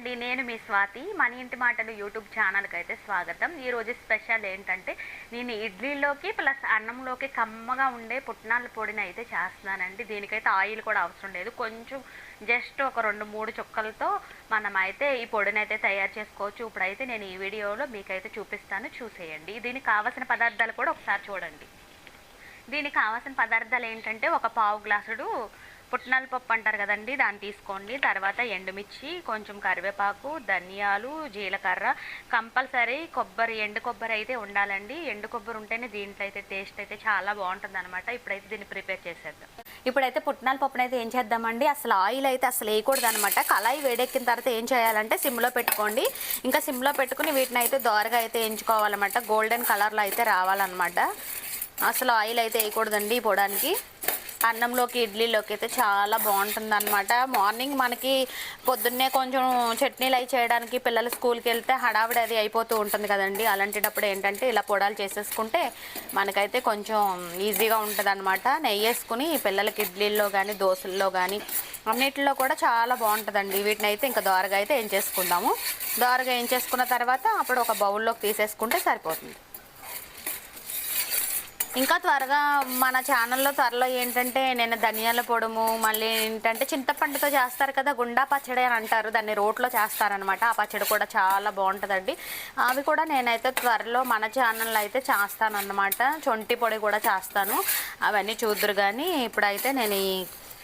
అండి, నేను మీ స్వాతి. మన ఇంటి మాటలు యూట్యూబ్ ఛానల్కి అయితే స్వాగతం. ఈరోజు స్పెషల్ ఏంటంటే నేను ఇడ్లీలోకి ప్లస్ అన్నంలోకి కమ్మగా ఉండే పుట్నాల పొడిని అయితే చేస్తున్నానండి. దీనికైతే ఆయిల్ కూడా అవసరం లేదు, కొంచెం జస్ట్ ఒక 2-3 చుక్కలతో మనం అయితే ఈ పొడిని అయితే తయారు చేసుకోవచ్చు. ఇప్పుడైతే నేను ఈ వీడియోలో మీకైతే చూపిస్తాను, చూసేయండి. దీనికి కావాల్సిన పదార్థాలు కూడా ఒకసారి చూడండి. దీనికి కావాల్సిన పదార్థాలు ఏంటంటే ఒక పావు గ్లాసుడు పుట్నాల పప్పు అంటారు కదండి, దాన్ని తీసుకోండి. తర్వాత ఎండుమిర్చి, కొంచెం కరివేపాకు, ధనియాలు, జీలకర్ర, కంపల్సరీ కొబ్బరి, ఎండు కొబ్బరి అయితే ఉండాలండి. ఎండు కొబ్బరి ఉంటేనే దీంట్లో అయితే టేస్ట్ అయితే చాలా బాగుంటుంది అనమాట. ఇప్పుడైతే దీన్ని ప్రిపేర్ చేసేద్దాం. ఇప్పుడైతే పుట్నాల పప్పును అయితే ఏం చేద్దామండి, అసలు ఆయిల్ అయితే అసలు వేయకూడదు అనమాట. కళాయి వేడెక్కిన తర్వాత ఏం చేయాలంటే సిమ్లో పెట్టుకోండి. ఇంకా సిమ్లో పెట్టుకుని వీటిని అయితే దోరగా అయితే వేయించుకోవాలన్నమాట. గోల్డెన్ కలర్లో అయితే రావాలన్నమాట. అసలు ఆయిల్ అయితే వేయకూడదండి ఈ పొడానికి. అన్నంలోకి, ఇడ్లీలోకి అయితే చాలా బాగుంటుంది అనమాట. మార్నింగ్ మనకి పొద్దున్నే కొంచెం చట్నీలు అవి చేయడానికి పిల్లలు స్కూల్కి వెళ్తే హడావిడి అది అయిపోతూ ఉంటుంది కదండి. అలాంటిటప్పుడు ఏంటంటే ఇలా పొడాలు చేసేసుకుంటే మనకైతే కొంచెం ఈజీగా ఉంటుంది అనమాట. నెయ్యి వేసుకుని పిల్లలకి ఇడ్లీల్లో కానీ దోశల్లో కానీ అన్నిటిలో కూడా చాలా బాగుంటుందండి. వీటిని అయితే ఇంకా దోరగా అయితే ఏం చేసుకుందాము. దోరగా ఏం చేసుకున్న తర్వాత అప్పుడు ఒక బౌల్లోకి తీసేసుకుంటే సరిపోతుంది. ఇంకా త్వరగా మన ఛానల్లో త్వరలో ఏంటంటే నేను ధనియాల పొడుము, మళ్ళీ ఏంటంటే చింతపండుతో చేస్తారు కదా గుండా పచ్చడి అని అంటారు, దాన్ని రోట్లో చేస్తారనమాట. ఆ పచ్చడి కూడా చాలా బాగుంటుందండి. అవి కూడా నేనైతే త్వరలో మన ఛానల్లో అయితే చేస్తానన్నమాట. శొంఠి పొడి కూడా చేస్తాను, అవన్నీ చూద్దరు. కానీ ఇప్పుడైతే నేను ఈ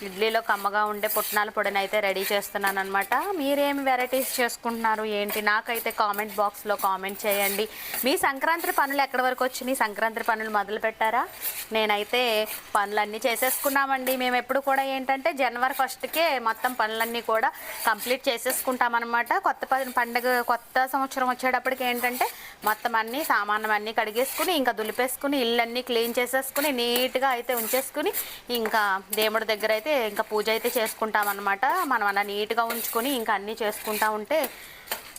ఇడ్లీలో కమ్మగా ఉండే పుట్నాల పొడిని అయితే రెడీ చేస్తున్నాను అనమాట. మీరేమి వెరైటీస్ చేసుకుంటున్నారు ఏంటి, నాకైతే కామెంట్ బాక్స్లో కామెంట్ చేయండి. మీ సంక్రాంతి పనులు ఎక్కడి వరకు వచ్చినాయి? సంక్రాంతి పనులు మొదలు పెట్టారా? నేనైతే పనులన్నీ చేసేసుకున్నామండి. మేము ఎప్పుడు కూడా ఏంటంటే జనవరి 1కే మొత్తం పనులన్నీ కూడా కంప్లీట్ చేసేసుకుంటామన్నమాట. కొత్త సంవత్సరం వచ్చేటప్పటికి ఏంటంటే మొత్తం అన్నీ సామాన్లు అన్నీ కడిగేసుకుని ఇంకా దులిపేసుకుని ఇల్లన్నీ క్లీన్ చేసేసుకుని నీట్గా అయితే ఉంచేసుకుని ఇంకా దేవుడి దగ్గర అయితే ఇంకా పూజ అయితే చేసుకుంటామన్నమాట. మనం అలా నీట్గా ఉంచుకొని ఇంకా అన్నీ చేసుకుంటా ఉంటే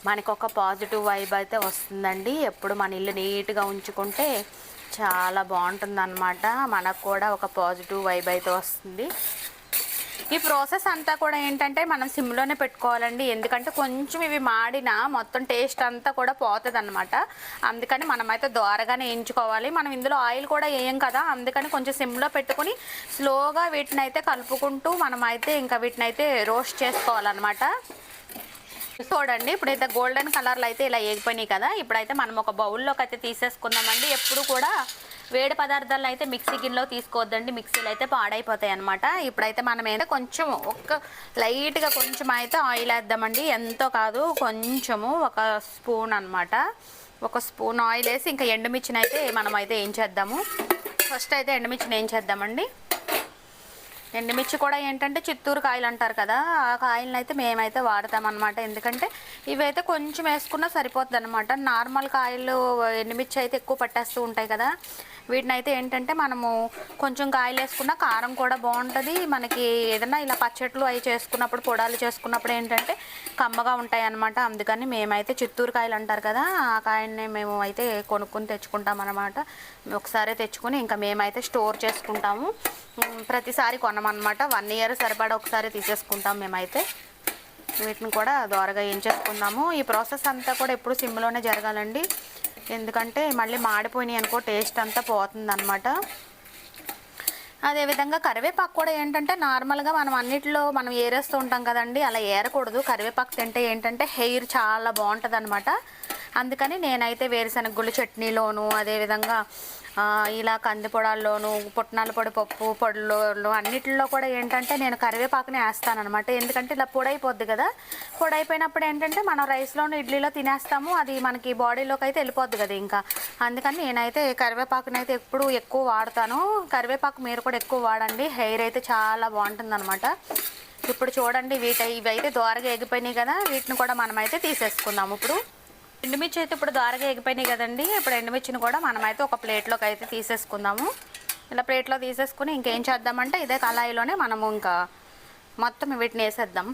మనకు ఒక పాజిటివ్ వైబ్ అయితే వస్తుందండి. ఎప్పుడు మన ఇల్లు నీట్గా ఉంచుకుంటే చాలా బాగుంటుందన్నమాట. మనకు కూడా ఒక పాజిటివ్ వైబ్ అయితే వస్తుంది. ఈ ప్రాసెస్ అంతా కూడా ఏంటంటే మనం సిమ్లోనే పెట్టుకోవాలండి. ఎందుకంటే కొంచెం ఇవి మాడినా మొత్తం టేస్ట్ అంతా కూడా పోతుంది అనమాట. అందుకని మనమైతే దోరగానే వేయించుకోవాలి. మనం ఇందులో ఆయిల్ కూడా వేయం కదా, అందుకని కొంచెం సిమ్లో పెట్టుకుని స్లోగా వీటిని అయితే కలుపుకుంటూ మనమైతే ఇంకా వీటిని అయితే రోస్ట్ చేసుకోవాలన్నమాట. చూడండి, ఇప్పుడైతే గోల్డెన్ కలర్లో అయితే ఇలా వేగిపోయినాయి కదా. ఇప్పుడైతే మనం ఒక బౌల్లోకి అయితే తీసేసుకుందామండి. ఎప్పుడు కూడా వేడి పదార్థాలు అయితే మిక్సీ గిన్నెలో తీసుకోవద్దండి, మిక్సీలు అయితే పాడైపోతాయి అనమాట. ఇప్పుడైతే మనం అయితే కొంచెం లైట్గా కొంచెం అయితే ఆయిల్ వేద్దామండి. ఎంతో కాదు, కొంచెము ఒక స్పూన్ అనమాట. ఒక స్పూన్ ఆయిల్ వేసి ఇంకా ఎండుమిర్చిని అయితే మనం అయితే ఏం చేద్దాము. ఫస్ట్ అయితే ఎండుమిర్చిని ఏం చేద్దామండి. ఎండుమిర్చి కూడా ఏంటంటే చిత్తూరు కాయలు అంటారు కదా, ఆ కాయలను అయితే మేమైతే వాడతామన్నమాట. ఎందుకంటే ఇవైతే కొంచెం వేసుకున్నా సరిపోతుంది అనమాట. నార్మల్ కాయలు ఎండుమిర్చి అయితే ఎక్కువ పట్టేస్తూ ఉంటాయి కదా, వీటిని అయితే ఏంటంటే మనము కొంచెం కాయలు వేసుకున్న కారం కూడా బాగుంటుంది. మనకి ఏదైనా ఇలా పచ్చట్లు అవి చేసుకున్నప్పుడు, పొడాలు చేసుకున్నప్పుడు ఏంటంటే కమ్మగా ఉంటాయి అన్నమాట. అందుకని మేమైతే చిత్తూరు కాయలు అంటారు కదా, ఆ కాయల్ని మేము అయితే కొనుక్కొని తెచ్చుకుంటాం అన్నమాట. ఒకసారి తెచ్చుకొని ఇంకా మేమైతే స్టోర్ చేసుకుంటాము. ప్రతిసారి కొనమన్నమాట. 1 ఇయర్ సరిపడా ఒకసారి తీసేసుకుంటాం మేమైతే. వీటిని కూడా దోరగా ఏం చేసుకుందాము. ఈ ప్రాసెస్ అంతా కూడా ఎప్పుడు సిమ్లోనే జరగాలండి. ఎందుకంటే మళ్ళీ మాడిపోయినాయి అనుకో టేస్ట్ అంతా పోతుందన్నమాట. అదేవిధంగా కరివేపాకు కూడా ఏంటంటే నార్మల్గా మనం అన్నిటిలో మనం ఏరేస్తూ ఉంటాం కదండి, అలా ఏరకూడదు. కరివేపాకు తింటే ఏంటంటే హెయిర్ చాలా బాగుంటుంది అనమాట. అందుకని నేనైతే వేరుశనగ గుళ్ళు చట్నీలోను, అదేవిధంగా ఇలా కంది పొడాల్లోను, పుట్నాల పొడి పప్పు పొడిలో అన్నిటిలో కూడా ఏంటంటే నేను కరివేపాకుని వేస్తానమాట. ఎందుకంటే ఇలా పొడైపోద్ది కదా, పొడైపోయినప్పుడు ఏంటంటే మనం రైస్లోను ఇడ్లీలో తినేస్తాము, అది మనకి బాడీలోకి అయితే వెళ్ళిపోద్ది కదా. ఇంకా అందుకని నేనైతే కరివేపాకుని అయితే ఎప్పుడు ఎక్కువ వాడతాను. కరివేపాకు మీరు కూడా ఎక్కువ వాడండి, హెయిర్ అయితే చాలా బాగుంటుంది అనమాట. ఇప్పుడు చూడండి, ఇవైతే దోరగా ఎగిపోయినాయి కదా, వీటిని కూడా మనమైతే తీసేసుకుందాము. ఇప్పుడు ఎండుమిర్చి అయితే ఇప్పుడు దోరగా ఎగిపోయినాయి కదండి. ఇప్పుడు ఎండుమిర్చిని కూడా మనమైతే ఒక ప్లేట్లోకి అయితే తీసేసుకుందాము. ఇలా ప్లేట్లో తీసేసుకుని ఇంకేం చేద్దామంటే ఇదే కళాయిలోనే మనము ఇంకా మొత్తం వీటిని వేసేద్దాం.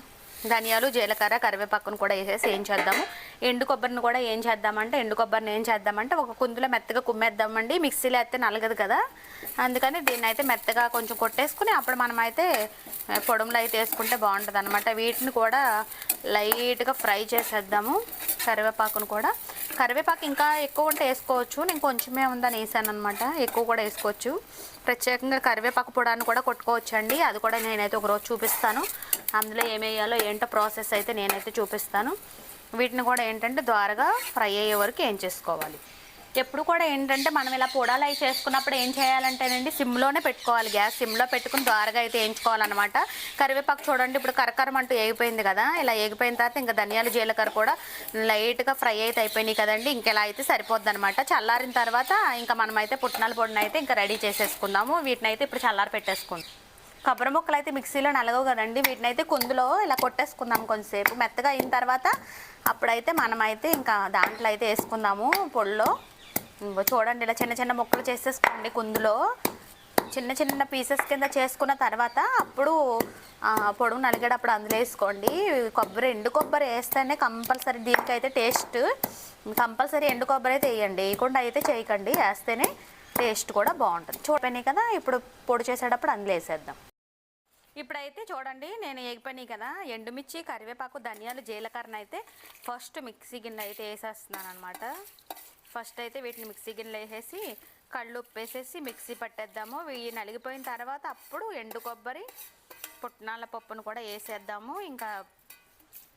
ధనియాలు, జీలకర్ర, కరివేపాకును కూడా వేసేసి ఏం చేద్దాము. ఎండు కొబ్బరిని కూడా ఏం చేద్దామంటే ఒక కుందులో మెత్తగా కుమ్మేద్దామండి. మిక్సీలో అయితే నలగదు కదా, అందుకని దీన్ని అయితే మెత్తగా కొంచెం కొట్టేసుకుని అప్పుడు మనం అయితే పొడుములు అయితే వేసుకుంటే బాగుంటుంది అనమాట. వీటిని కూడా లైట్గా ఫ్రై చేసేద్దాము. కరివేపాకు ఇంకా ఎక్కువ ఉంటే వేసుకోవచ్చు, నేను కొంచెమే ఉందని వేసాను అనమాట. ఎక్కువ కూడా వేసుకోవచ్చు. ప్రత్యేకంగా కరివేపాకు పొడాన్ని కూడా కొట్టుకోవచ్చండి, అది కూడా నేనైతే ఒకరోజు చూపిస్తాను. అందులో ఏమేయాలో ఏంటో ప్రాసెస్ అయితే నేనైతే చూపిస్తాను. వీటిని కూడా ఏంటంటే ద్వారగా ఫ్రై అయ్యే వరకు ఏం చేసుకోవాలి. ఎప్పుడు కూడా ఏంటంటే మనం ఇలా పొడాలు అవి చేసుకున్నప్పుడు ఏం చేయాలంటేనండి, సిమ్లోనే పెట్టుకోవాలి. గ్యాస్ సిమ్లో పెట్టుకుని ద్వారగా అయితే వేయించుకోవాలన్నమాట. కరివేపాకు చూడండి ఇప్పుడు కరకరం అంటూ ఏగిపోయింది కదా, ఇలా ఏగిపోయిన తర్వాత ఇంకా ధనియాలు, జీలకర్ర కూడా లైట్గా ఫ్రై అయితే అయిపోయినాయి కదండి. ఇంకెలా అయితే సరిపోద్ది అనమాట. చల్లారిన తర్వాత ఇంకా మనమైతే పుట్నాల పొడిని అయితే ఇంకా రెడీ చేసేసుకుందాము. వీటిని అయితే ఇప్పుడు చల్లారి పెట్టేసుకుందాం. కొబ్బరి ముక్కలు అయితే మిక్సీలో నలగవు కదండి, వీటిని అయితే కుందులో ఇలా కొట్టేసుకుందాం. కొంచెంసేపు మెత్తగా అయిన తర్వాత అప్పుడైతే మనమైతే ఇంకా దాంట్లో అయితే వేసుకుందాము పొడిలో. చూడండి ఇలా చిన్న చిన్న ముక్కలు చేసేసుకోండి. కుందులో చిన్న చిన్న పీసెస్ కింద చేసుకున్న తర్వాత అప్పుడు పొడుగు నలిగేటప్పుడు అందులో వేసుకోండి. ఎండు కొబ్బరి వేస్తేనే కంపల్సరీ దీనికైతే టేస్ట్. కంపల్సరీ ఎండు కొబ్బరి అయితే వేయండి, వేయకుండా అయితే చేయకండి, వేస్తేనే టేస్ట్ కూడా బాగుంటుంది. చూడపోయినాయి కదా, ఇప్పుడు పొడి చేసేటప్పుడు అందులో వేసేద్దాం. ఇప్పుడైతే చూడండి నేను వేగిపోయినాయి కదా, ఎండుమిర్చి, కరివేపాకు, ధనియాలు, జీలకర్ర అయితే ఫస్ట్ మిక్సీ గిన్నె అయితే వేసేస్తున్నాను అనమాట. ఫస్ట్ అయితే వీటిని మిక్సీ గిన్నెలో వేసేసి కళ్ళు ఉప్పేసేసి మిక్సీ పట్టేద్దాము. ఇవి నలిగిపోయిన తర్వాత అప్పుడు ఎండు కొబ్బరి, పుట్నాల పప్పును కూడా వేసేద్దాము. ఇంకా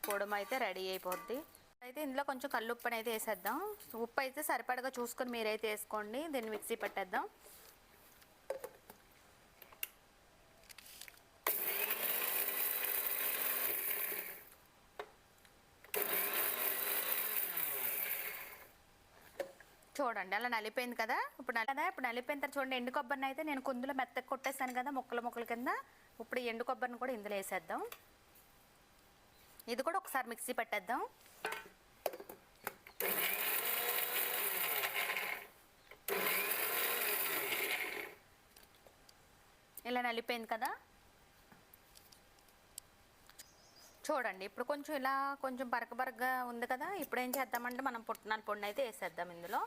పొడుము అయితే రెడీ అయిపోద్ది. అయితే ఇందులో కొంచెం కళ్ళు ఉప్పుని అయితే వేసేద్దాం. ఉప్పు అయితే సరిపడగా చూసుకొని మీరైతే వేసుకోండి. దీన్ని మిక్సీ పట్టేద్దాం. చూడండి అలా నలిపోయింది కదా. ఇప్పుడు నలిపోయిన తర్వాత చూడండి, ఎండు కొబ్బరిని అయితే నేను కుందులో మెత్తగా కొట్టేసాను కదా ముక్కల కింద. ఇప్పుడు ఎండు కొబ్బరిని కూడా ఇందులో వేసేద్దాం. ఇది కూడా ఒకసారి మిక్సీ పట్టేద్దాం. ఇలా నలిపోయింది కదా. చూడండి ఇప్పుడు కొంచెం ఇలా కొంచెం బరకగా ఉంది కదా. ఇప్పుడు ఏం చేద్దామంటే మనం పుట్నాల పొడిని అయితే వేసేద్దాం ఇందులో.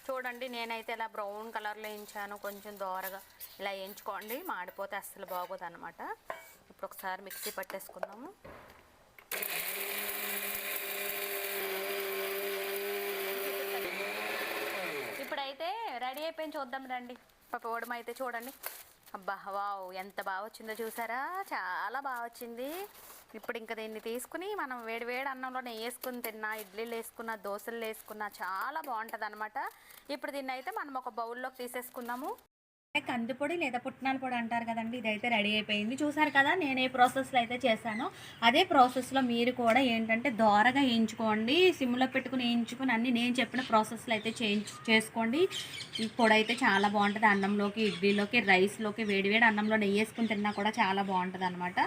చూడండి నేనైతే ఇలా బ్రౌన్ కలర్లో వేయించాను, కొంచెం దోరగా ఇలా వేయించుకోండి, మాడిపోతే అస్సలు బాగోదు అనమాట. ఇప్పుడు ఒకసారి మిక్సీ పట్టేసుకుందాము. ఇప్పుడైతే రెడీ అయిపోయింది, చూద్దాం రండి. పొడిమ అయితే చూడండి, అబ్బా వావ్ ఎంత బాగా వచ్చిందో చూసారా, చాలా బాగా వచ్చింది. ఇప్పుడు ఇంకా దీన్ని తీసుకుని మనం వేడి అన్నంలో నెయ్యి వేసుకుని తిన్నా, ఇడ్లీలు వేసుకున్నా, దోశలు వేసుకున్నా చాలా బాగుంటుంది అనమాట. ఇప్పుడు దీన్ని అయితే మనం ఒక బౌల్లోకి తీసేసుకుందాము. కందిపొడి లేదా పుట్నాల పొడి అంటారు కదండి, ఇదైతే రెడీ అయిపోయింది. చూసారు కదా నేను ఏ ప్రాసెస్లో అయితే చేశానో అదే ప్రాసెస్లో మీరు కూడా ఏంటంటే దోరగా వేయించుకోండి. సిమ్లో పెట్టుకుని వేయించుకుని అన్నీ నేను చెప్పిన ప్రాసెస్లో అయితే చేసుకోండి. ఈ పొడి అయితే చాలా బాగుంటుంది. అన్నంలోకి, ఇడ్లీలోకి, రైస్లోకి, వేడివేడి అన్నంలో నెయ్యి వేసుకుని తిన్నా కూడా చాలా బాగుంటుంది అనమాట.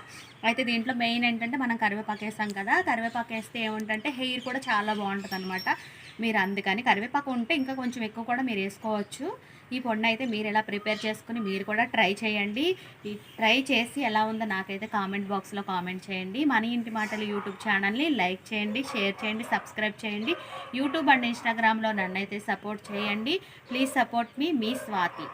అయితే దీంట్లో మెయిన్ ఏంటంటే మనం కరివేపాకు వేసాం కదా, కరివేపాకు వేస్తే ఏమిటంటే హెయిర్ కూడా చాలా బాగుంటుంది అనమాట. మీరు అందుకని కరివేపాకు ఉంటే ఇంకా కొంచెం ఎక్కువ కూడా మీరు వేసుకోవచ్చు. ఈ పొడిని అయితే మీరు ఎలా ప్రిపేర్ చేసుకుని మీరు కూడా ట్రై చేయండి. ట్రై చేసి ఎలా ఉందో నాకైతే కామెంట్ బాక్స్లో కామెంట్ చేయండి. మన ఇంటి మాటలు యూట్యూబ్ ఛానల్ని లైక్ చేయండి, షేర్ చేయండి, సబ్స్క్రైబ్ చేయండి. యూట్యూబ్ అండ్ ఇన్స్టాగ్రామ్లో నన్ను అయితే సపోర్ట్ చేయండి. Please support me Swathi.